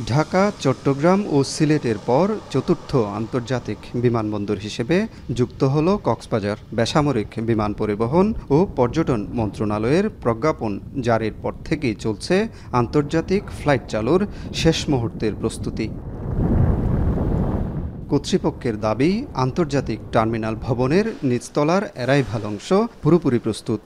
ঢাকা, চট্টগ্রাম ও সিলেটের পর চতুর্থ আন্তর্জাতিক বিমানবন্দর হিসেবে যুক্ত হল কক্সবাজার। বেসামরিক বিমান পরিবহন ও পর্যটন মন্ত্রণালয়ের প্রজ্ঞাপন জারির পর থেকেই চলছে আন্তর্জাতিক ফ্লাইট চালুর শেষ মুহূর্তের প্রস্তুতি। কর্তৃপক্ষের দাবি, আন্তর্জাতিক টার্মিনাল ভবনের নিচতলার অ্যারাইভাল অংশ পুরোপুরি প্রস্তুত।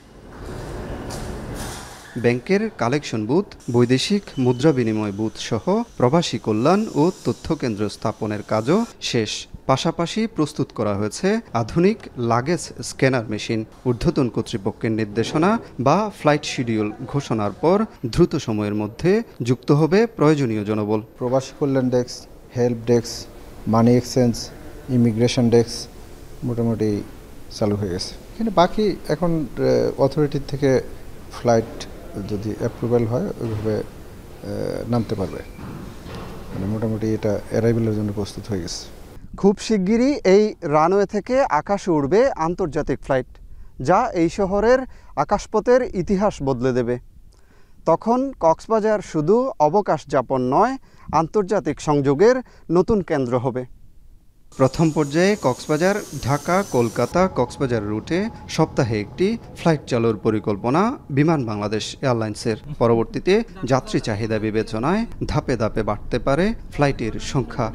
ব্যাংকের কালেকশন বুথ, বৈদেশিক মুদ্রা বিনিময় বুথ সহ প্রবাসী কল্যাণ ও তথ্য কেন্দ্র স্থাপনের কাজও শেষ। পাশাপাশি প্রস্তুত করা হয়েছে আধুনিক লাগেজ স্ক্যানার মেশিন। ঊর্ধ্বতন কর্তৃপক্ষের নির্দেশনা বা ফ্লাইট শিডিউল ঘোষণার পর দ্রুত সময়ের মধ্যে যুক্ত হবে প্রয়োজনীয় জনবল। প্রবাসী কল্যাণ desk, help desk, money exchange, immigration desk মোটামুটি চালু হয়ে গেছে। এখানে বাকি এখন অথরিটির থেকে ফ্লাইট যদি অ্যাপ্রুভাল হয় ওইভাবে নামতে পারবে, মানে মোটামুটি এটা অ্যারাইভেলের জন্য প্রস্তুত হয়ে গেছে। খুব শিগগিরই এই রানওয়ে থেকে আকাশে উড়বে আন্তর্জাতিক ফ্লাইট, যা এই শহরের আকাশপথের ইতিহাস বদলে দেবে। তখন কক্সবাজার শুধু অবকাশ যাপন নয়, আন্তর্জাতিক সংযোগের নতুন কেন্দ্র হবে। প্রথম পর্যায়ে কক্সবাজার, ঢাকা, কলকাতা, কক্সবাজার রুটে সপ্তাহে একটি ফ্লাইট চালুর পরিকল্পনা বিমান বাংলাদেশ এয়ারলাইন্সের। পরবর্তীতে যাত্রী চাহিদা বিবেচনায় ধাপে ধাপে বাড়তে পারে ফ্লাইটের সংখ্যা।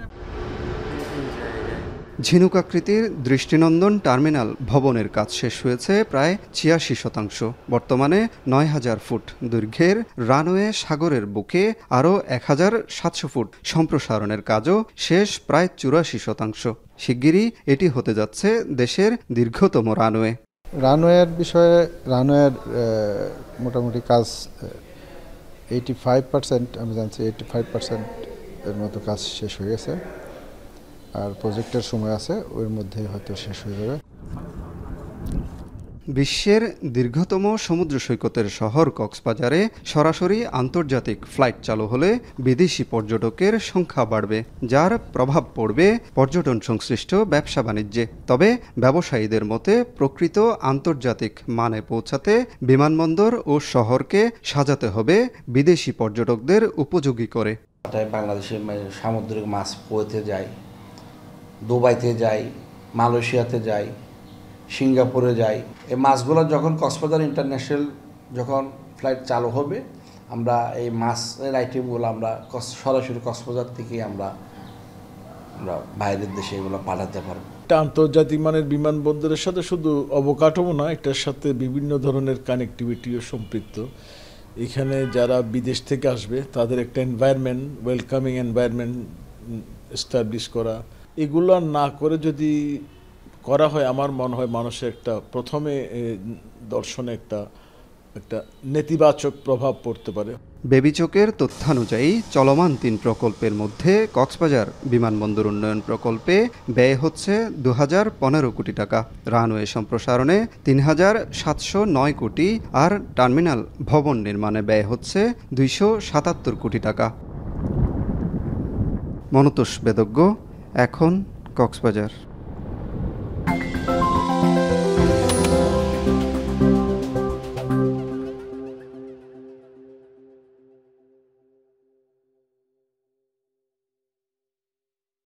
ঝিনুকাকৃতির দৃষ্টিনন্দন টার্মিনাল ভবনের কাজ শেষ হয়েছে প্রায় ৮৬%। বর্তমানে ৯,০০০ ফুট দৈর্ঘ্যের রানওয়ে সাগরের বুকে আরও ১,৭০০ ফুট সম্প্রসারণের কাজও শেষ প্রায় ৮৪%। শিগগিরই এটি হতে যাচ্ছে দেশের দীর্ঘতম রানওয়ে। রানওয়ের বিষয়ে রানওয়ের মোটামুটি কাজ 85%, আমি জানছি 85% এর মতো কাজ শেষ হয়ে গেছে, আর প্রজেক্টের সময় আছে, ওর মধ্যে হয়তো শেষ হয়ে যাবে। বিশ্বের দীর্ঘতম সমুদ্র সৈকতের শহর কক্সবাজারে সরাসরি আন্তর্জাতিক ফ্লাইট চালু হলে বিদেশি পর্যটকের সংখ্যা বাড়বে, যার প্রভাব পড়বে পর্যটন সংশ্লিষ্ট ব্যবসা বাণিজ্যে। তবে ব্যবসায়ীদের মতে প্রকৃত আন্তর্জাতিক মানে পৌঁছাতে বিমানবন্দর ও শহরকে সাজাতে হবে বিদেশি পর্যটকদের উপযোগী করে। বাংলাদেশের সামুদ্রিক মাছ পৌঁছে যায়, দুবাইতে যাই, মালয়েশিয়াতে যাই, সিঙ্গাপুরে যাই। এই মাছগুলো যখন কক্সবাজার ইন্টারন্যাশনাল যখন ফ্লাইট চালু হবে, আমরা এই মাছের আইটেমগুলো আমরা সরাসরি কক্সবাজার থেকে আমরা বাইরের দেশে এগুলো পাঠাতে পারবো। একটা আন্তর্জাতিক মানের বিমানবন্দরের সাথে শুধু অবকাঠামো না, এটার সাথে বিভিন্ন ধরনের কানেক্টিভিটিও সম্পৃক্ত। এখানে যারা বিদেশ থেকে আসবে তাদের একটা এনভায়রনমেন্ট, ওয়েলকামিং এনভায়রনমেন্ট এস্টাবলিশ করা, এগুলো না করে যদি করা হয়, আমার মনে হয় মানুষের একটা প্রথমে দর্শনে একটা নেতিবাচক প্রভাব পড়তে পারে। বেবিচকের তথ্যানুযায়ী চলমান ৩ প্রকল্পের মধ্যে কক্সবাজার বিমানবন্দর উন্নয়ন প্রকল্পে ব্যয় হচ্ছে ২,০১৫ কোটি টাকা, রানওয়ে সম্প্রসারণে ৩,৭০৯ কোটি, আর টার্মিনাল ভবন নির্মাণে ব্যয় হচ্ছে ২৭৭ কোটি টাকা। মনতোষ বেদজ্ঞ, এখন কক্সবাজার।